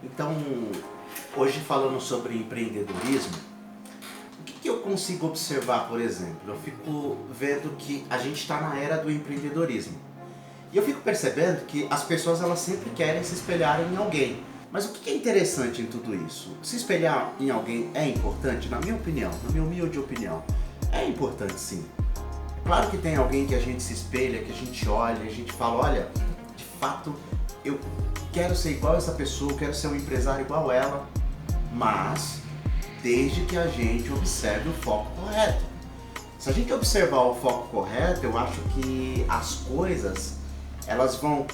Então, hoje falando sobre empreendedorismo, o que eu consigo observar, por exemplo? Eu fico vendo que a gente está na era do empreendedorismo. E eu fico percebendo que as pessoas elas sempre querem se espelhar em alguém. Mas o que é interessante em tudo isso? Se espelhar em alguém é importante? Na minha opinião, na minha humilde opinião, é importante sim. É claro que tem alguém que a gente se espelha, que a gente olha, a gente fala, olha, de fato eu quero ser igual a essa pessoa, eu quero ser um empresário igual ela, mas desde que a gente observe o foco correto. Se a gente observar o foco correto, eu acho que as coisas elas vão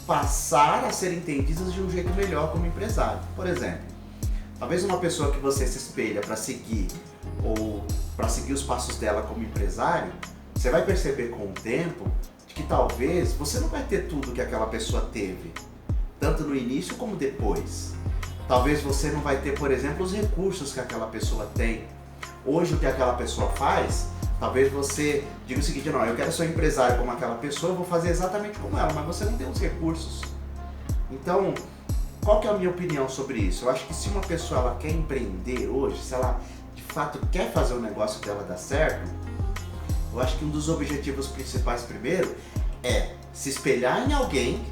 passar a ser entendidas de um jeito melhor como empresário. Por exemplo, talvez uma pessoa que você se espelha para seguir ou para seguir os passos dela como empresário, você vai perceber com o tempo de que talvez você não vai ter tudo que aquela pessoa teve, tanto no início como depois. Talvez você não vai ter, por exemplo, os recursos que aquela pessoa tem. Hoje o que aquela pessoa faz, talvez você diga o seguinte, não, eu quero ser um empresário como aquela pessoa, eu vou fazer exatamente como ela, mas você não tem os recursos. Então, qual que é a minha opinião sobre isso? Eu acho que se uma pessoa ela quer empreender hoje, se ela de fato quer fazer o negócio dela dar certo, eu acho que um dos objetivos principais primeiro é se espelhar em alguém,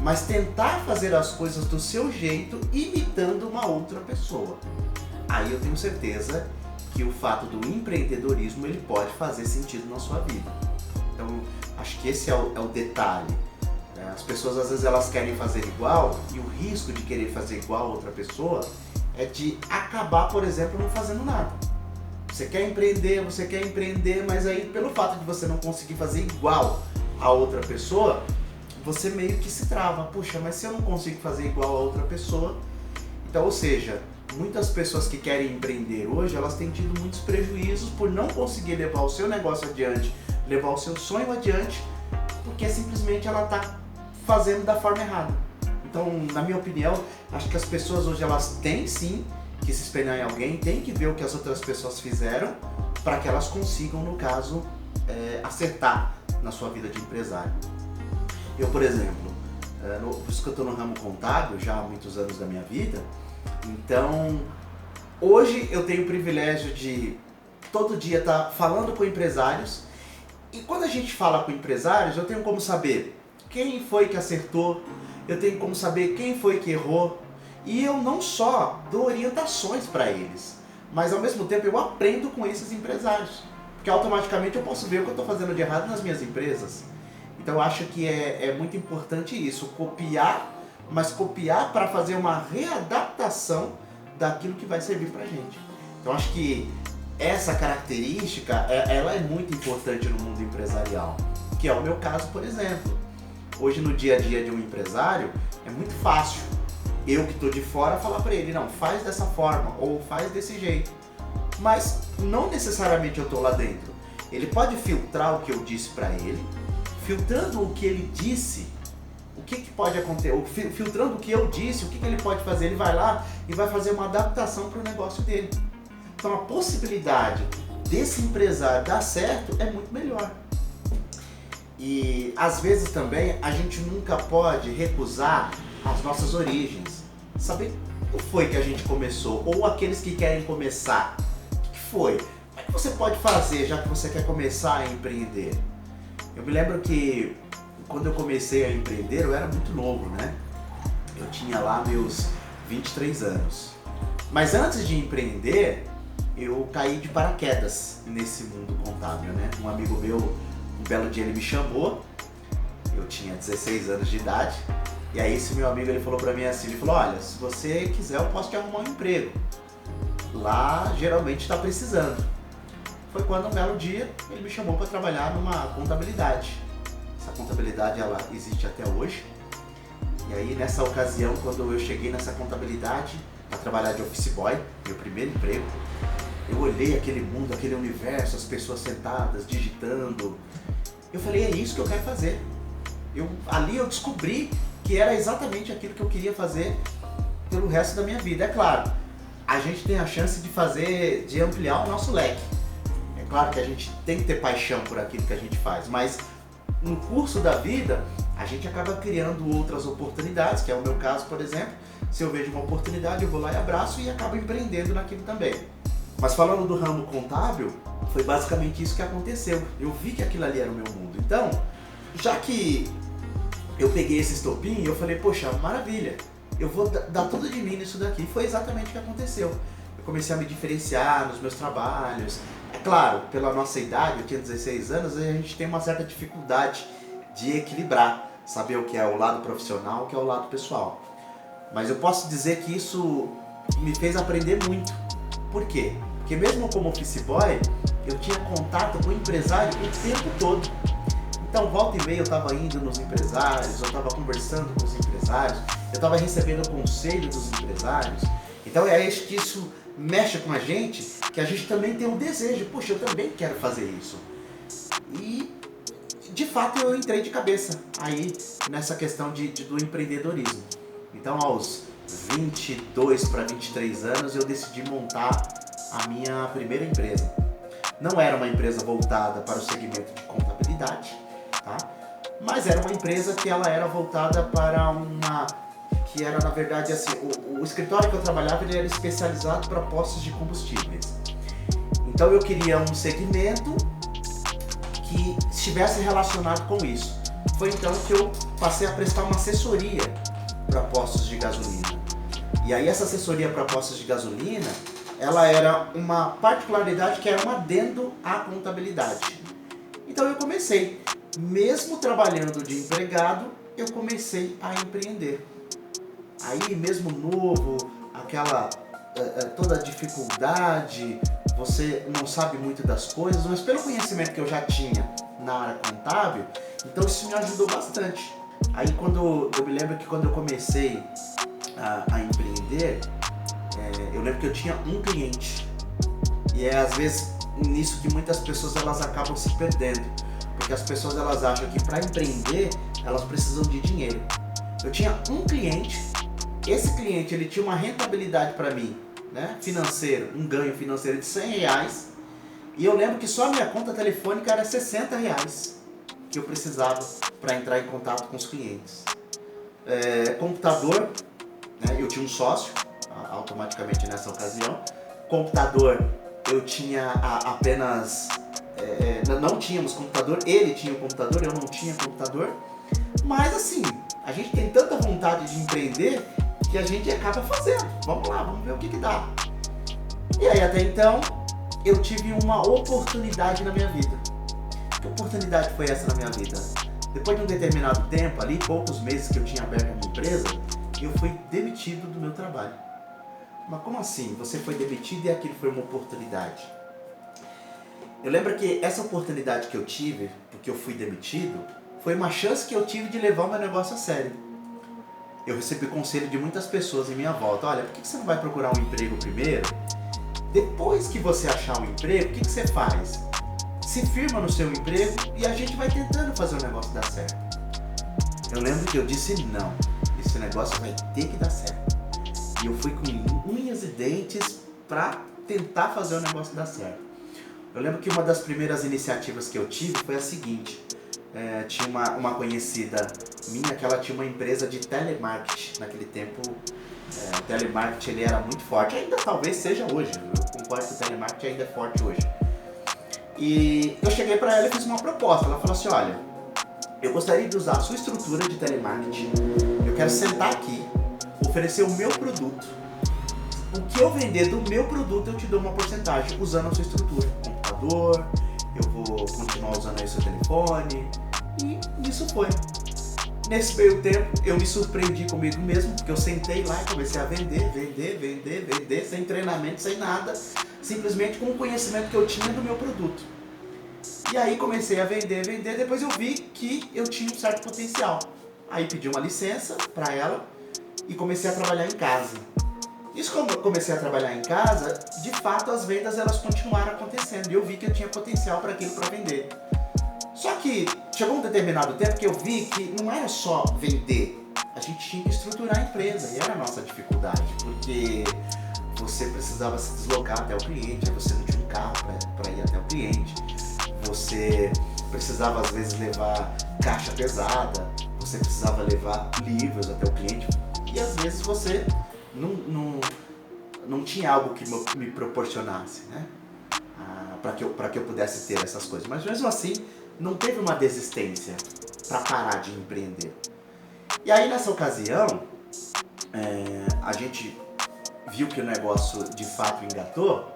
mas tentar fazer as coisas do seu jeito, imitando uma outra pessoa. Aí eu tenho certeza que o fato do empreendedorismo ele pode fazer sentido na sua vida. Então, acho que esse é o detalhe. As pessoas às vezes elas querem fazer igual e o risco de querer fazer igual a outra pessoa é de acabar, por exemplo, não fazendo nada. Você quer empreender, mas aí pelo fato de você não conseguir fazer igual a outra pessoa, você meio que se trava. Puxa, mas se eu não consigo fazer igual a outra pessoa... Então, ou seja, muitas pessoas que querem empreender hoje, elas têm tido muitos prejuízos por não conseguir levar o seu negócio adiante, levar o seu sonho adiante, porque simplesmente ela está fazendo da forma errada. Então, na minha opinião, acho que as pessoas hoje elas têm sim que se espelhar em alguém, têm que ver o que as outras pessoas fizeram para que elas consigam, no caso, acertar na sua vida de empresário. Eu, por exemplo, por isso que eu estou no ramo contábil já há muitos anos da minha vida, então hoje eu tenho o privilégio de todo dia estar falando com empresários, e quando a gente fala com empresários eu tenho como saber quem foi que acertou, eu tenho como saber quem foi que errou, e eu não só dou orientações para eles, mas ao mesmo tempo eu aprendo com esses empresários, porque automaticamente eu posso ver o que eu estou fazendo de errado nas minhas empresas. Então eu acho que é muito importante isso, copiar, mas copiar para fazer uma readaptação daquilo que vai servir para a gente. Então acho que essa característica, ela é muito importante no mundo empresarial, que é o meu caso, por exemplo. Hoje no dia a dia de um empresário, é muito fácil eu que estou de fora falar para ele, não, faz dessa forma ou faz desse jeito. Mas não necessariamente eu estou lá dentro. Ele pode filtrar o que eu disse para ele, filtrando o que ele disse, o que pode acontecer, filtrando o que eu disse, o que ele pode fazer, ele vai lá e vai fazer uma adaptação para o negócio dele. Então a possibilidade desse empresário dar certo é muito melhor. E às vezes também a gente nunca pode recusar as nossas origens, saber como foi que a gente começou, ou aqueles que querem começar, o que foi? O que você pode fazer já que você quer começar a empreender? Eu me lembro que quando eu comecei a empreender eu era muito novo, né? Eu tinha lá meus 23 anos. Mas antes de empreender, eu caí de paraquedas nesse mundo contábil, né? Um amigo meu, um belo dia ele me chamou, eu tinha 16 anos de idade, e aí esse meu amigo ele falou pra mim assim, ele falou, olha, se você quiser eu posso te arrumar um emprego. Lá geralmente está precisando. Foi quando um belo dia ele me chamou para trabalhar numa contabilidade. Essa contabilidade ela existe até hoje. E aí nessa ocasião, quando eu cheguei nessa contabilidade para trabalhar de office boy, meu primeiro emprego, eu olhei aquele mundo, aquele universo, as pessoas sentadas, digitando. Eu falei, é isso que eu quero fazer. Ali eu descobri que era exatamente aquilo que eu queria fazer pelo resto da minha vida. É claro, a gente tem a chance de ampliar o nosso leque. Claro que a gente tem que ter paixão por aquilo que a gente faz, mas no curso da vida a gente acaba criando outras oportunidades, que é o meu caso, por exemplo. Se eu vejo uma oportunidade, eu vou lá e abraço e acabo empreendendo naquilo também. Mas falando do ramo contábil, foi basicamente isso que aconteceu. Eu vi que aquilo ali era o meu mundo. Então, já que eu peguei esse estopim, eu falei, poxa, maravilha, eu vou dar tudo de mim nisso daqui. E foi exatamente o que aconteceu. Eu comecei a me diferenciar nos meus trabalhos. É claro, pela nossa idade, eu tinha 16 anos, a gente tem uma certa dificuldade de equilibrar, saber o que é o lado profissional, o que é o lado pessoal. Mas eu posso dizer que isso me fez aprender muito. Por quê? Porque mesmo como office boy, eu tinha contato com o empresário o tempo todo. Então, volta e meia eu estava indo nos empresários, eu estava conversando com os empresários, eu estava recebendo o conselho dos empresários. Então é isso que isso mexe com a gente, que a gente também tem um desejo, poxa, eu também quero fazer isso. E de fato eu entrei de cabeça aí nessa questão do empreendedorismo. Então aos 22 para 23 anos eu decidi montar a minha primeira empresa. Não era uma empresa voltada para o segmento de contabilidade, tá? Mas era uma empresa que ela era voltada para que era na verdade assim, o escritório que eu trabalhava ele era especializado para postos de combustíveis. Então eu queria um segmento que estivesse relacionado com isso. Foi então que eu passei a prestar uma assessoria para postos de gasolina. E aí essa assessoria para postos de gasolina, ela era uma particularidade que era um adendo à contabilidade. Então eu comecei, mesmo trabalhando de empregado, eu comecei a empreender. Aí mesmo novo, aquela toda a dificuldade, você não sabe muito das coisas, mas pelo conhecimento que eu já tinha na área contábil, então isso me ajudou bastante. Aí eu me lembro que quando eu comecei a empreender, eu lembro que eu tinha um cliente. E é às vezes nisso que muitas pessoas elas acabam se perdendo, porque as pessoas elas acham que para empreender elas precisam de dinheiro. Eu tinha um cliente, esse cliente ele tinha uma rentabilidade para mim, né, financeiro, um ganho financeiro de R$100, e eu lembro que só a minha conta telefônica era R$60 que eu precisava para entrar em contato com os clientes. Computador, né, eu tinha um sócio automaticamente nessa ocasião. Computador, eu tinha apenas... não tínhamos computador, ele tinha um computador, eu não tinha computador. Mas assim, a gente tem tanta vontade de empreender que a gente acaba fazendo. Vamos lá, vamos ver o que dá. E aí até então, eu tive uma oportunidade na minha vida. Que oportunidade foi essa na minha vida? Depois de um determinado tempo, ali, poucos meses que eu tinha aberto a minha empresa, eu fui demitido do meu trabalho. Mas como assim? Você foi demitido e aquilo foi uma oportunidade? Eu lembro que essa oportunidade que eu tive, porque eu fui demitido, foi uma chance que eu tive de levar o meu negócio a sério. Eu recebi conselho de muitas pessoas em minha volta. Olha, por que você não vai procurar um emprego primeiro? Depois que você achar um emprego, o que você faz? Se firma no seu emprego e a gente vai tentando fazer o negócio dar certo. Eu lembro que eu disse não, esse negócio vai ter que dar certo. E eu fui com unhas e dentes para tentar fazer o negócio dar certo. Eu lembro que uma das primeiras iniciativas que eu tive foi a seguinte. Tinha uma conhecida minha que ela tinha uma empresa de telemarketing. Naquele tempo, o telemarketing ele era muito forte, ainda talvez seja hoje. Eu concordo que o telemarketing ainda é forte hoje. E eu cheguei para ela e fiz uma proposta. Ela falou assim, olha, eu gostaria de usar a sua estrutura de telemarketing. Eu quero sentar aqui, oferecer o meu produto. O que eu vender do meu produto eu te dou uma porcentagem usando a sua estrutura. Computador, eu vou continuar usando aí o seu telefone. E isso foi. Nesse meio tempo eu me surpreendi comigo mesmo, porque eu sentei lá e comecei a vender, sem treinamento, sem nada. Simplesmente com o conhecimento que eu tinha do meu produto. E aí comecei a vender, depois eu vi que eu tinha um certo potencial. Aí pedi uma licença para ela e comecei a trabalhar em casa. Isso como eu comecei a trabalhar em casa, de fato as vendas elas continuaram acontecendo e eu vi que eu tinha potencial para aquilo para vender. Só que chegou um determinado tempo que eu vi que não era só vender, a gente tinha que estruturar a empresa e era a nossa dificuldade, porque você precisava se deslocar até o cliente, aí você não tinha um carro para ir até o cliente, você precisava às vezes levar caixa pesada, você precisava levar livros até o cliente e às vezes você não tinha algo que me proporcionasse, né? Para que eu pudesse ter essas coisas. Mas mesmo assim, não teve uma desistência para parar de empreender. E aí nessa ocasião, a gente viu que o negócio de fato engatou,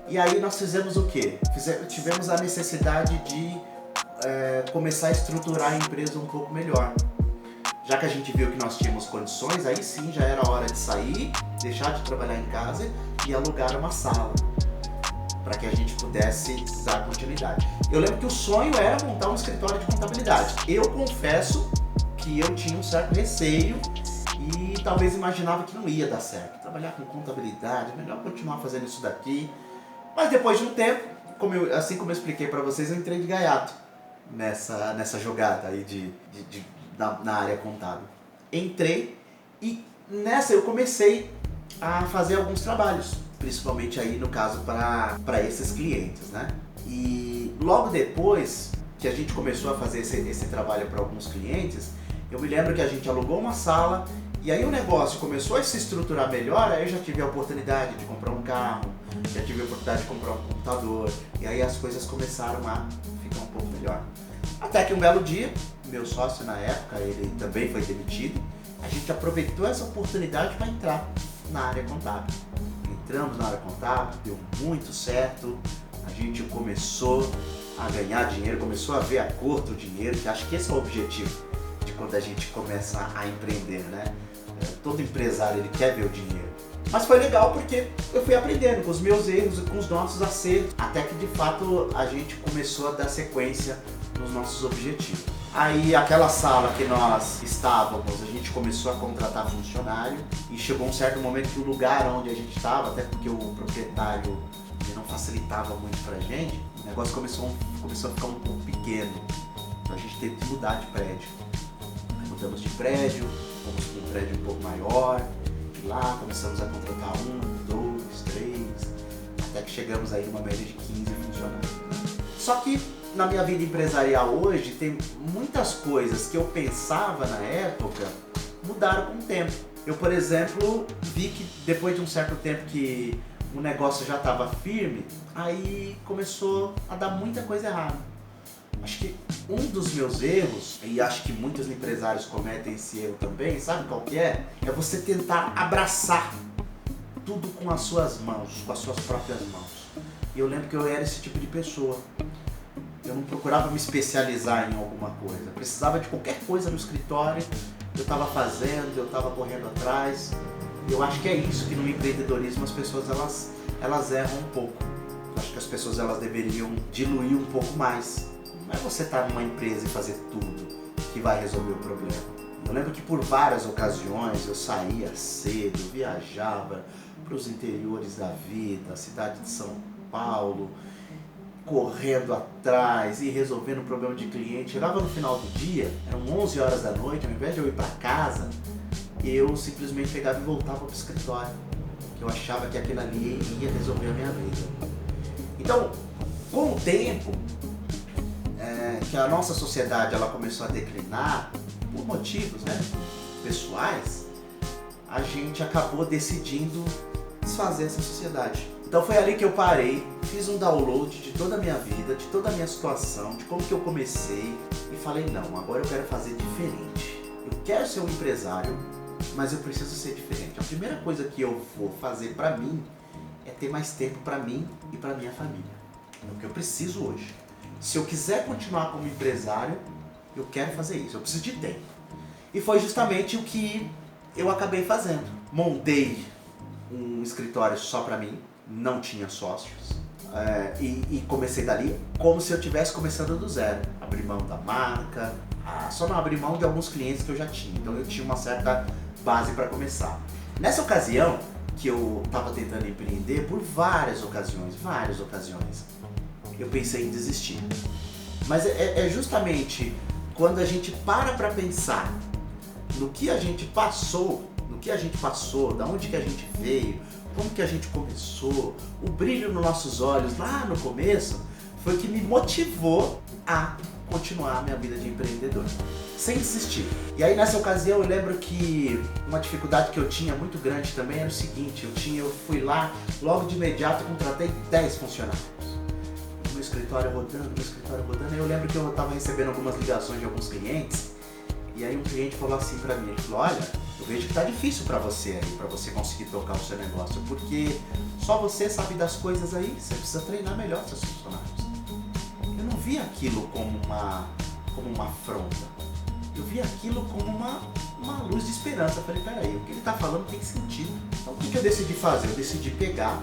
e aí nós fizemos o quê? Tivemos a necessidade de começar a estruturar a empresa um pouco melhor. Já que a gente viu que nós tínhamos condições, aí sim já era hora de sair, deixar de trabalhar em casa e alugar uma sala, para que a gente pudesse dar continuidade. Eu lembro que o sonho era montar um escritório de contabilidade. Eu confesso que eu tinha um certo receio e talvez imaginava que não ia dar certo. Trabalhar com contabilidade, melhor continuar fazendo isso daqui. Mas depois de um tempo, assim como eu expliquei para vocês, eu entrei de gaiato nessa jogada aí na área contábil. Entrei e nessa eu comecei a fazer alguns trabalhos, principalmente aí no caso para esses clientes, né? E logo depois que a gente começou a fazer esse trabalho para alguns clientes, eu me lembro que a gente alugou uma sala e aí o negócio começou a se estruturar melhor, aí eu já tive a oportunidade de comprar um carro, já tive a oportunidade de comprar um computador, e aí as coisas começaram a ficar um pouco melhor. Até que um belo dia, meu sócio na época, ele também foi demitido, a gente aproveitou essa oportunidade para entrar na área contábil. Entramos na área contábil, deu muito certo, a gente começou a ganhar dinheiro, começou a ver a cor do dinheiro, que acho que esse é o objetivo de quando a gente começa a empreender, né? Todo empresário ele quer ver o dinheiro. Mas foi legal porque eu fui aprendendo com os meus erros e com os nossos acertos, até que de fato a gente começou a dar sequência nos nossos objetivos. Aí aquela sala que nós estávamos, a gente começou a contratar funcionário e chegou um certo momento que o lugar onde a gente estava, até porque o proprietário não facilitava muito pra gente, o negócio começou a ficar um pouco pequeno, então a gente teve que mudar de prédio. Mudamos de prédio, fomos para um prédio um pouco maior, e lá começamos a contratar 1, 2, 3, até que chegamos aí numa média de 15 funcionários. Só que na minha vida empresarial hoje, tem muitas coisas que eu pensava na época mudaram com o tempo. Eu, por exemplo, vi que depois de um certo tempo que o negócio já estava firme, aí começou a dar muita coisa errada. Acho que um dos meus erros, e acho que muitos empresários cometem esse erro também, sabe qual que é? É você tentar abraçar tudo com as suas mãos, com as suas próprias mãos. E eu lembro que eu era esse tipo de pessoa. Eu não procurava me especializar em alguma coisa. Eu precisava de qualquer coisa no escritório, eu estava fazendo, eu estava correndo atrás. Eu acho que é isso que no empreendedorismo as pessoas elas erram um pouco. Eu acho que as pessoas elas deveriam diluir um pouco mais. Não é você estar numa empresa e fazer tudo que vai resolver o problema. Eu lembro que por várias ocasiões eu saía cedo, viajava para os interiores da vida, a cidade de São Paulo, correndo atrás e resolvendo o problema de cliente. Chegava no final do dia, eram 11 horas da noite, ao invés de eu ir para casa, eu simplesmente pegava e voltava para o escritório, que eu achava que aquilo ali ia resolver a minha vida. Então, com o tempo, que a nossa sociedade ela começou a declinar, por motivos pessoais, a gente acabou decidindo desfazer essa sociedade. Então foi ali que eu parei, fiz um download de toda a minha vida, de toda a minha situação, de como que eu comecei e falei, não, agora eu quero fazer diferente. Eu quero ser um empresário, mas eu preciso ser diferente. A primeira coisa que eu vou fazer pra mim é ter mais tempo pra mim e pra minha família. É o que eu preciso hoje. Se eu quiser continuar como empresário, eu quero fazer isso, eu preciso de tempo. E foi justamente o que eu acabei fazendo. Montei um escritório só pra mim, não tinha sócios, e comecei dali como se eu estivesse começando do zero. Abri mão da marca, só não abri mão de alguns clientes que eu já tinha, então eu tinha uma certa base para começar. Nessa ocasião que eu estava tentando empreender, por várias ocasiões, eu pensei em desistir. Mas é justamente quando a gente para pensar no que a gente passou, da onde que a gente veio, como que a gente começou, o brilho nos nossos olhos lá no começo, foi o que me motivou a continuar a minha vida de empreendedor, sem desistir. E aí nessa ocasião eu lembro que uma dificuldade que eu tinha muito grande também era o seguinte, eu fui lá, logo de imediato contratei 10 funcionários. Meu escritório rodando, aí eu lembro que eu estava recebendo algumas ligações de alguns clientes, e aí um cliente falou assim pra mim, ele falou, olha, eu vejo que tá difícil pra você aí, pra você conseguir tocar o seu negócio, porque só você sabe das coisas aí, você precisa treinar melhor seus funcionários. Eu não vi aquilo como uma afronta, eu vi aquilo como uma luz de esperança. Eu falei, peraí, o que ele tá falando tem sentido. Então o que eu decidi fazer? Eu decidi pegar,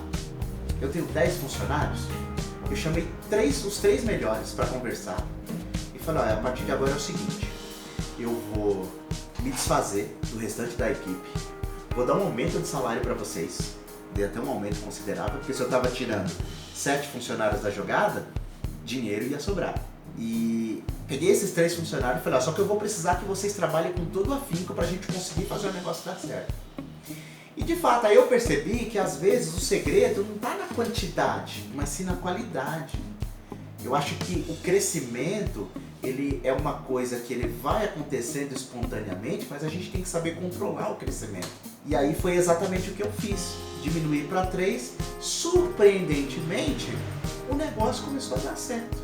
eu tenho 10 funcionários, eu chamei os três melhores para conversar e falei, olha, a partir de agora é o seguinte, eu vou me desfazer do restante da equipe, vou dar um aumento de salário para vocês, dei até um aumento considerável, porque se eu estava tirando 7 funcionários da jogada, dinheiro ia sobrar. E peguei esses 3 funcionários e falei, só que eu vou precisar que vocês trabalhem com todo o afinco para a gente conseguir fazer o negócio dar certo. E de fato, aí eu percebi que às vezes o segredo não está na quantidade, mas sim na qualidade. Eu acho que o crescimento, ele é uma coisa que ele vai acontecendo espontaneamente, mas a gente tem que saber controlar o crescimento. E aí foi exatamente o que eu fiz. Diminuí para 3, surpreendentemente, o negócio começou a dar certo.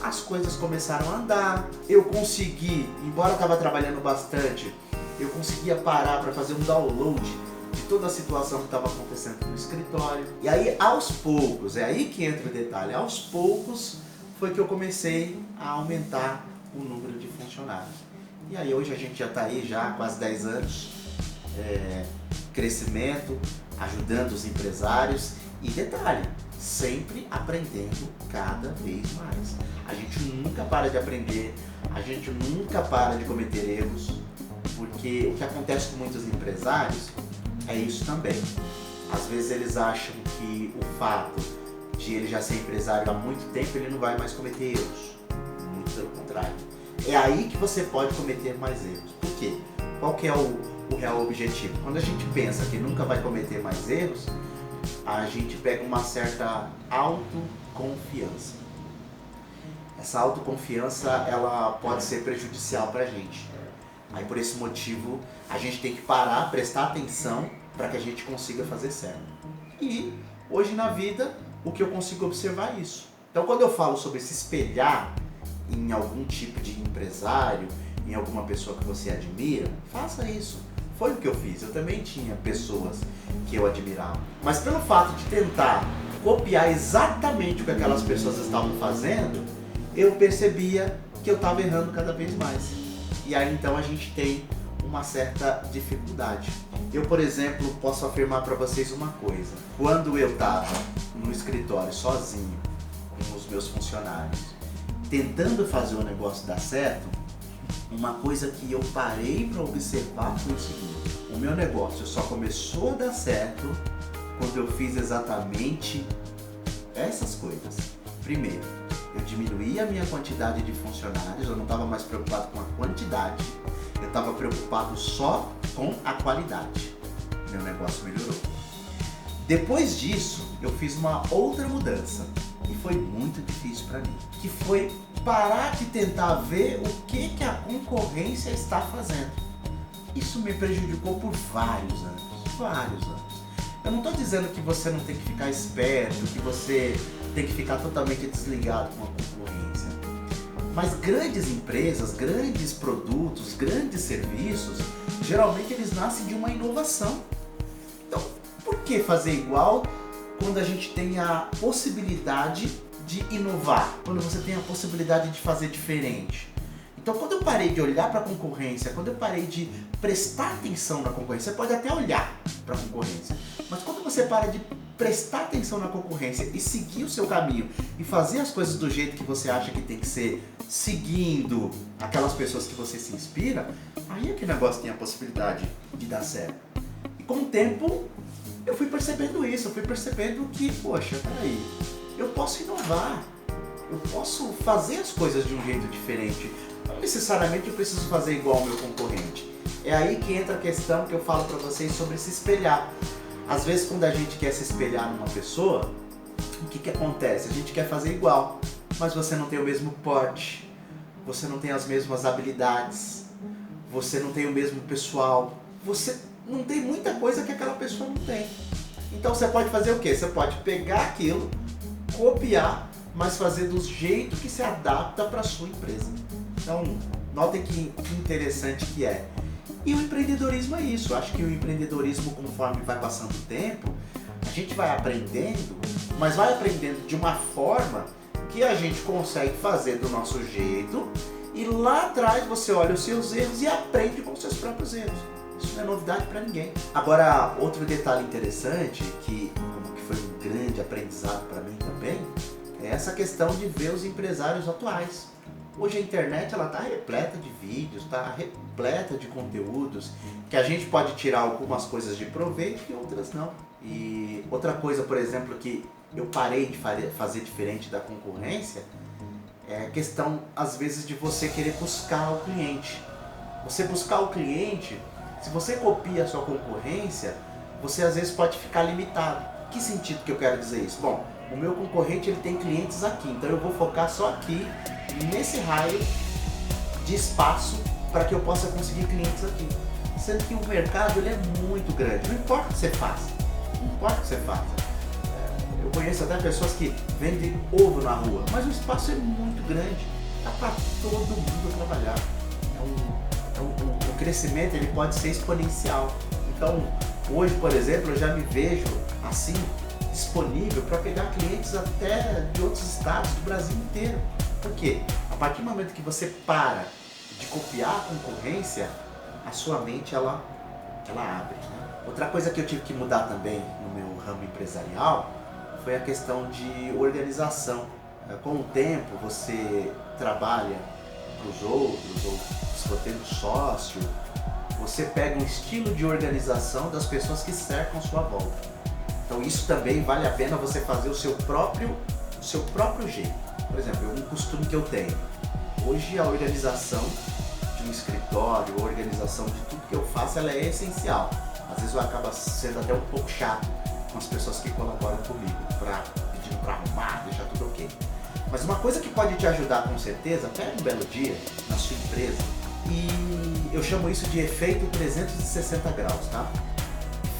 As coisas começaram a andar, eu consegui, embora eu estava trabalhando bastante, eu conseguia parar para fazer um download de toda a situação que estava acontecendo no escritório. E aí, aos poucos, é aí que entra o detalhe, aos poucos foi que eu comecei a aumentar o número de funcionários. E aí hoje a gente já está aí já há quase 10 anos, crescimento, ajudando os empresários e detalhe, sempre aprendendo cada vez mais. A gente nunca para de aprender, a gente nunca para de cometer erros, porque o que acontece com muitos empresários é isso também. Às vezes eles acham que o fato de ele já ser empresário há muito tempo, ele não vai mais cometer erros. Muito pelo contrário. É aí que você pode cometer mais erros. Por quê? Qual que é o real objetivo? Quando a gente pensa que nunca vai cometer mais erros, a gente pega uma certa autoconfiança. Essa autoconfiança, ela pode ser prejudicial pra gente. Aí por esse motivo, a gente tem que parar, prestar atenção para que a gente consiga fazer certo. E hoje na vida, o que eu consigo observar é isso. Então quando eu falo sobre se espelhar em algum tipo de empresário, em alguma pessoa que você admira, faça isso. Foi o que eu fiz. Eu também tinha pessoas que eu admirava. Mas pelo fato de tentar copiar exatamente o que aquelas pessoas estavam fazendo, eu percebia que eu estava errando cada vez mais. E aí então a gente tem uma certa dificuldade. Eu, por exemplo, posso afirmar para vocês uma coisa. Quando eu estava no escritório sozinho, com os meus funcionários, tentando fazer o negócio dar certo, uma coisa que eu parei para observar foi o seguinte: o meu negócio só começou a dar certo quando eu fiz exatamente essas coisas. Primeiro, eu diminuí a minha quantidade de funcionários, eu não estava mais preocupado com a quantidade, eu estava preocupado só com a qualidade. Meu negócio melhorou. Depois disso, eu fiz uma outra mudança e foi muito difícil para mim, que foi parar de tentar ver o que a concorrência está fazendo. Isso me prejudicou por vários anos. Eu não estou dizendo que você não tem que ficar esperto, que você tem que ficar totalmente desligado com a concorrência. Mas grandes empresas, grandes produtos, grandes serviços, geralmente eles nascem de uma inovação. Então, por que fazer igual quando a gente tem a possibilidade de inovar? Quando você tem a possibilidade de fazer diferente? Então, quando eu parei de olhar para a concorrência, quando eu parei de prestar atenção na concorrência, você pode até olhar para a concorrência, mas quando você para de prestar atenção na concorrência e seguir o seu caminho e fazer as coisas do jeito que você acha que tem que ser, seguindo aquelas pessoas que você se inspira, aí é que o negócio tem a possibilidade de dar certo. E com o tempo, eu fui percebendo isso, eu fui percebendo que, poxa, peraí, eu posso inovar, eu posso fazer as coisas de um jeito diferente. Não necessariamente eu preciso fazer igual ao meu concorrente. É aí que entra a questão que eu falo para vocês sobre se espelhar. Às vezes, quando a gente quer se espelhar numa pessoa, o que acontece? A gente quer fazer igual, mas você não tem o mesmo porte, você não tem as mesmas habilidades, você não tem o mesmo pessoal, você não tem muita coisa que aquela pessoa não tem. Então você pode fazer o quê? Você pode pegar aquilo, copiar, mas fazer do jeito que se adapta para a sua empresa. Então, notem que interessante que é. E o empreendedorismo é isso. Eu acho que o empreendedorismo, conforme vai passando o tempo, a gente vai aprendendo, mas vai aprendendo de uma forma que a gente consegue fazer do nosso jeito, e lá atrás você olha os seus erros e aprende com os seus próprios erros. Isso não é novidade para ninguém. Agora, outro detalhe interessante, que foi um grande aprendizado para mim também, é essa questão de ver os empresários atuais. Hoje a internet está repleta de vídeos, está repleta de conteúdos, que a gente pode tirar algumas coisas de proveito e outras não. E outra coisa, por exemplo, que eu parei de fazer diferente da concorrência, é a questão, às vezes, de você querer buscar o cliente. Você buscar o cliente, se você copia a sua concorrência, você às vezes pode ficar limitado. Que sentido que eu quero dizer isso? Bom, o meu concorrente ele tem clientes aqui, então eu vou focar só aqui, nesse raio de espaço, para que eu possa conseguir clientes aqui. Sendo que o mercado ele é muito grande, não importa o que você faça, não importa o que você faça. Eu conheço até pessoas que vendem ovo na rua, mas o espaço é muito grande, dá para todo mundo trabalhar. O crescimento ele pode ser exponencial. Então, hoje, por exemplo, eu já me vejo assim, disponível para pegar clientes até de outros estados do Brasil inteiro. Por quê? A partir do momento que você para de copiar a concorrência, a sua mente ela abre, né? Outra coisa que eu tive que mudar também no meu ramo empresarial foi a questão de organização. Com o tempo você trabalha para os outros, ou se for tendo sócio, você pega um estilo de organização das pessoas que cercam a sua volta. Então isso também vale a pena você fazer o seu próprio jeito. Por exemplo, um costume que eu tenho. Hoje a organização de um escritório, a organização de tudo que eu faço, ela é essencial. Às vezes eu acabo sendo até um pouco chato com as pessoas que colaboram comigo, pedindo para arrumar, deixar tudo ok. Mas uma coisa que pode te ajudar com certeza, pega um belo dia na sua empresa e eu chamo isso de efeito 360 graus, tá?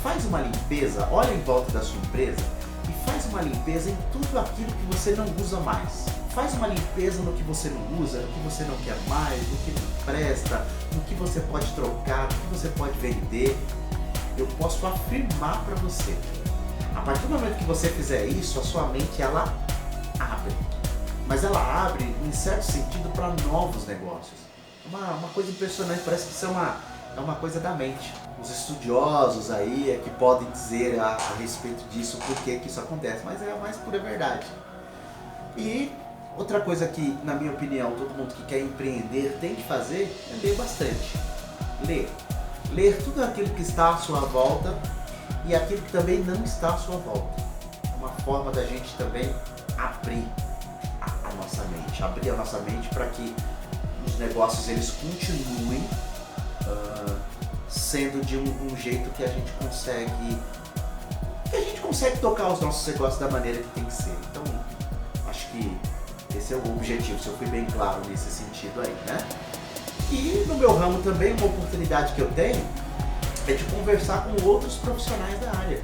Faz uma limpeza, olha em volta da sua empresa e faz uma limpeza em tudo aquilo que você não usa mais. Faz uma limpeza no que você não usa, no que você não quer mais, no que não presta, no que você pode trocar, no que você pode vender. Eu posso afirmar para você, a partir do momento que você fizer isso, a sua mente ela abre. Mas ela abre, em certo sentido, para novos negócios. Uma coisa impressionante, parece que isso é uma coisa da mente. Os estudiosos aí é que podem dizer a respeito disso, por que isso acontece, mas é a mais pura verdade. E outra coisa que, na minha opinião, todo mundo que quer empreender tem que fazer é ler bastante. Ler tudo aquilo que está à sua volta e aquilo que também não está à sua volta. É uma forma da gente também abrir a nossa mente para que os negócios eles continuem sendo de um jeito que a gente consegue tocar os nossos negócios da maneira que tem que ser. Então, acho que esse é o objetivo, se eu fui bem claro nesse sentido aí, né? E no meu ramo também, uma oportunidade que eu tenho é de conversar com outros profissionais da área.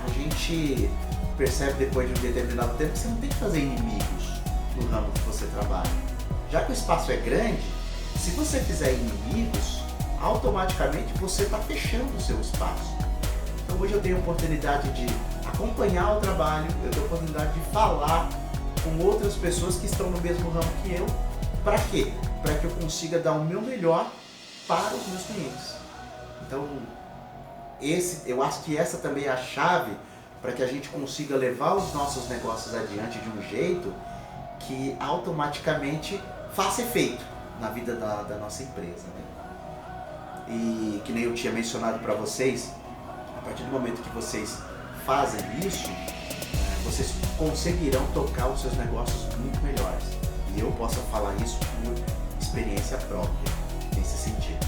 A gente percebe depois de um determinado tempo que você não tem que fazer inimigos no ramo que você trabalha. Já que o espaço é grande, se você fizer inimigos, automaticamente você está fechando o seu espaço. Então hoje eu tenho a oportunidade de acompanhar o trabalho, eu tenho a oportunidade de falar com outras pessoas que estão no mesmo ramo que eu. Para quê? Para que eu consiga dar o meu melhor para os meus clientes. Então, eu acho que essa também é a chave para que a gente consiga levar os nossos negócios adiante de um jeito que automaticamente faça efeito na vida da nossa empresa, né? E que nem eu tinha mencionado para vocês, a partir do momento que vocês fazem isso, vocês conseguirão tocar os seus negócios muito melhores. E eu posso falar isso por experiência própria, nesse sentido.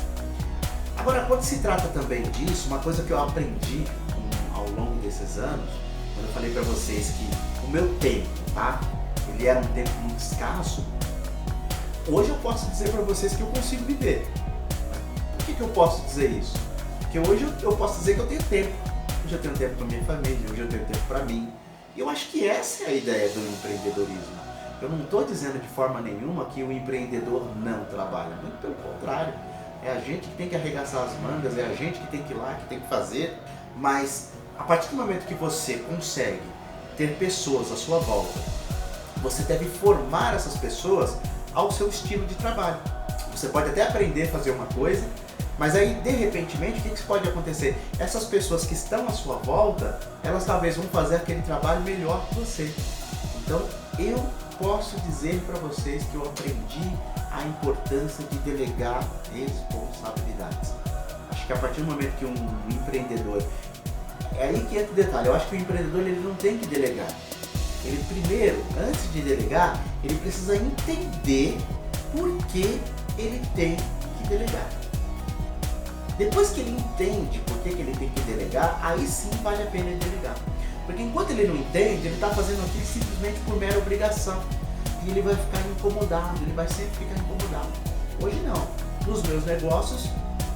Agora, quando se trata também disso, uma coisa que eu aprendi ao longo desses anos, quando eu falei para vocês que o meu tempo, tá? Ele era um tempo muito escasso, Hoje eu posso dizer para vocês que eu consigo viver. Por que eu posso dizer isso? Porque hoje eu posso dizer que eu tenho tempo. Hoje eu tenho tempo para minha família, hoje eu tenho tempo para mim. E eu acho que essa é a ideia do empreendedorismo. Eu não estou dizendo de forma nenhuma que o empreendedor não trabalha, muito pelo contrário. É a gente que tem que arregaçar as mangas, é a gente que tem que ir lá, que tem que fazer. Mas a partir do momento que você consegue ter pessoas à sua volta, você deve formar essas pessoas ao seu estilo de trabalho. Você pode até aprender a fazer uma coisa, mas aí, de repentemente, o que pode acontecer? Essas pessoas que estão à sua volta, elas talvez vão fazer aquele trabalho melhor que você. Então, eu posso dizer para vocês que eu aprendi a importância de delegar responsabilidades. Acho que a partir do momento que um empreendedor... É aí que entra o detalhe. Eu acho que o empreendedor ele não tem que delegar. Ele primeiro, antes de delegar, ele precisa entender por que ele tem que delegar. Depois que ele entende por que ele tem que delegar, aí sim vale a pena ele delegar. Porque enquanto ele não entende, ele está fazendo aquilo simplesmente por mera obrigação. E ele vai ficar incomodado, ele vai sempre ficar incomodado. Hoje não. Nos meus negócios,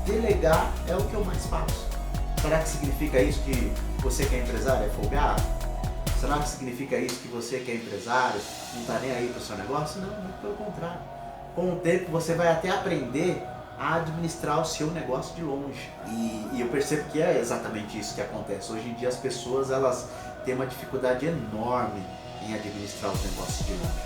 delegar é o que eu mais faço. Será que significa isso que você que é empresário é folgado? Será que significa isso que você que é empresário não está nem aí para o seu negócio? Não, muito pelo contrário. Com o tempo você vai até aprender a administrar o seu negócio de longe. E eu percebo que é exatamente isso que acontece. Hoje em dia as pessoas elas têm uma dificuldade enorme em administrar os negócios de longe.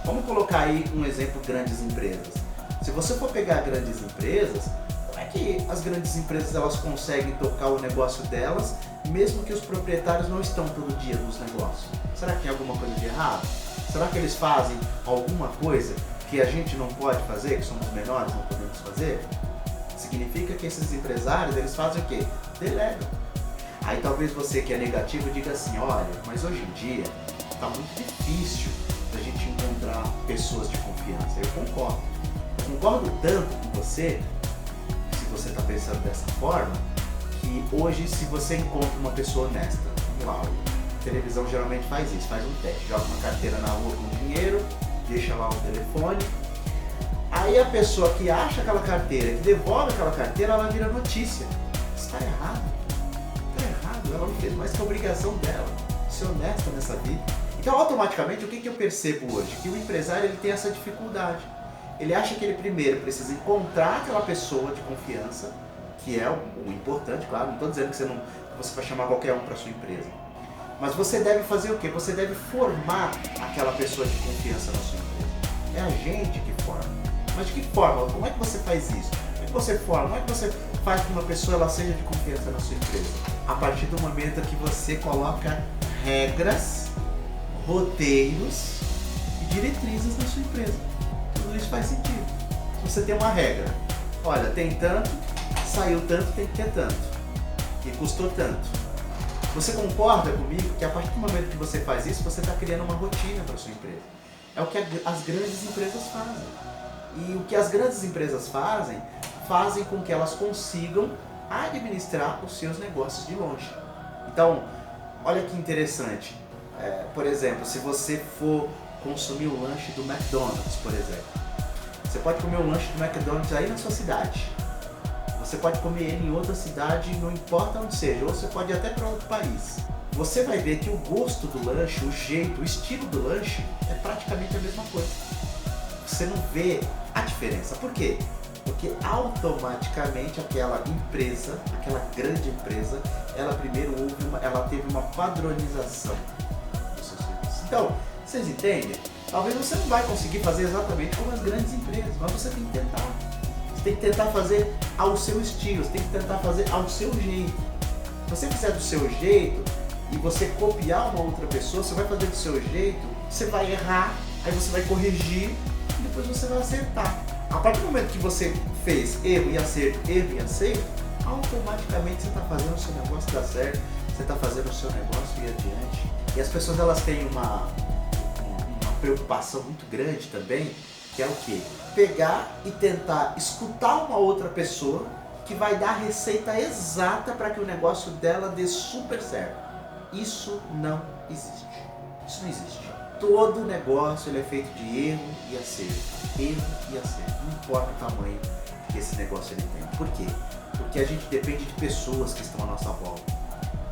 Vamos colocar aí um exemplo, grandes empresas. Se você for pegar grandes empresas, como é que as grandes empresas elas conseguem tocar o negócio delas, mesmo que os proprietários não estão todo dia nos negócios? Será que tem alguma coisa de errado? Será que eles fazem alguma coisa que a gente não pode fazer, que somos menores, não podemos fazer? Significa que esses empresários, eles fazem o quê? Delegam. Aí talvez você que é negativo diga assim, olha, mas hoje em dia está muito difícil da gente encontrar pessoas de confiança. Eu concordo. Eu concordo tanto com você, se você está pensando dessa forma, que hoje se você encontra uma pessoa honesta, vamos lá, a televisão geralmente faz isso, faz um teste, joga uma carteira na rua com dinheiro, deixa lá o telefone, aí a pessoa que acha aquela carteira, que devolve aquela carteira, ela vira notícia. Está errado. Está errado, ela não fez mais que a obrigação dela, ser honesta nessa vida. Então automaticamente o que eu percebo hoje? Que o empresário ele tem essa dificuldade. Ele acha que ele primeiro precisa encontrar aquela pessoa de confiança, que é o importante, claro, não estou dizendo que você vai chamar qualquer um para sua empresa. Mas você deve fazer o quê? Você deve formar aquela pessoa de confiança na sua empresa. É a gente que forma. Mas de que forma? Como é que você faz isso? Como é que você forma? Como é que você faz que uma pessoa ela seja de confiança na sua empresa? A partir do momento que você coloca regras, roteiros e diretrizes na sua empresa. Tudo isso faz sentido. Se você tem uma regra, olha, tem tanto, saiu tanto, tem que ter tanto. E custou tanto. Você concorda comigo que a partir do momento que você faz isso, você está criando uma rotina para a sua empresa? É o que as grandes empresas fazem. E o que as grandes empresas fazem com que elas consigam administrar os seus negócios de longe. Então, olha que interessante. Por exemplo, se você for consumir o lanche do McDonald's, por exemplo, você pode comer o lanche do McDonald's aí na sua cidade. Você pode comer ele em outra cidade, não importa onde seja, ou você pode ir até para outro país. Você vai ver que o gosto do lanche, o jeito, o estilo do lanche é praticamente a mesma coisa. Você não vê a diferença. Por quê? Porque automaticamente aquela empresa, aquela grande empresa, ela primeiro ela teve uma padronização dos seus serviços. Então, vocês entendem? Talvez você não vai conseguir fazer exatamente como as grandes empresas, mas você tem que tentar. Você tem que tentar fazer ao seu estilo, você tem que tentar fazer ao seu jeito. Se você fizer do seu jeito e você copiar uma outra pessoa, você vai fazer do seu jeito, você vai errar, aí você vai corrigir e depois você vai acertar. A partir do momento que você fez erro e acerto, automaticamente você está fazendo o seu negócio dar certo, você está fazendo o seu negócio ir adiante. E as pessoas elas têm uma preocupação muito grande também, que é o quê? Pegar e tentar escutar uma outra pessoa que vai dar a receita exata para que o negócio dela dê super certo. Isso não existe. Isso não existe. todo negócio ele é feito de erro e acerto. Erro e acerto. Não importa o tamanho que esse negócio ele tem. Por quê? Porque a gente depende de pessoas que estão à nossa volta.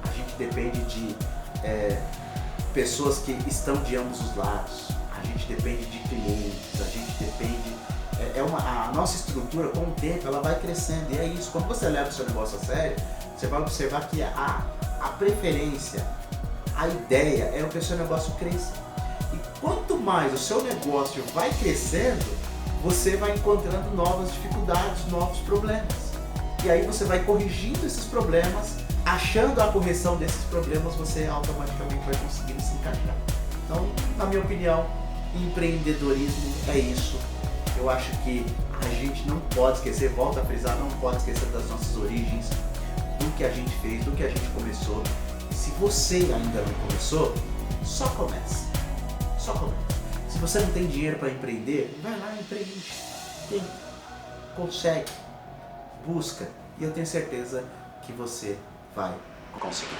A gente depende de pessoas que estão de ambos os lados. A gente depende de clientes. A gente depende... a nossa estrutura, com o tempo, ela vai crescendo. E é isso. Quando você leva o seu negócio a sério, você vai observar que a preferência, a ideia é que o seu negócio cresça. E quanto mais o seu negócio vai crescendo, você vai encontrando novas dificuldades, novos problemas. E aí você vai corrigindo esses problemas, achando a correção desses problemas, você automaticamente vai conseguindo se encaixar. Então, na minha opinião, empreendedorismo é isso. Eu acho que a gente não pode esquecer, volto a frisar, não pode esquecer das nossas origens, do que a gente fez, do que a gente começou. E se você ainda não começou, só comece. Só comece. Se você não tem dinheiro para empreender, vai lá e empreende. Tenta, consegue, busca. E eu tenho certeza que você vai conseguir.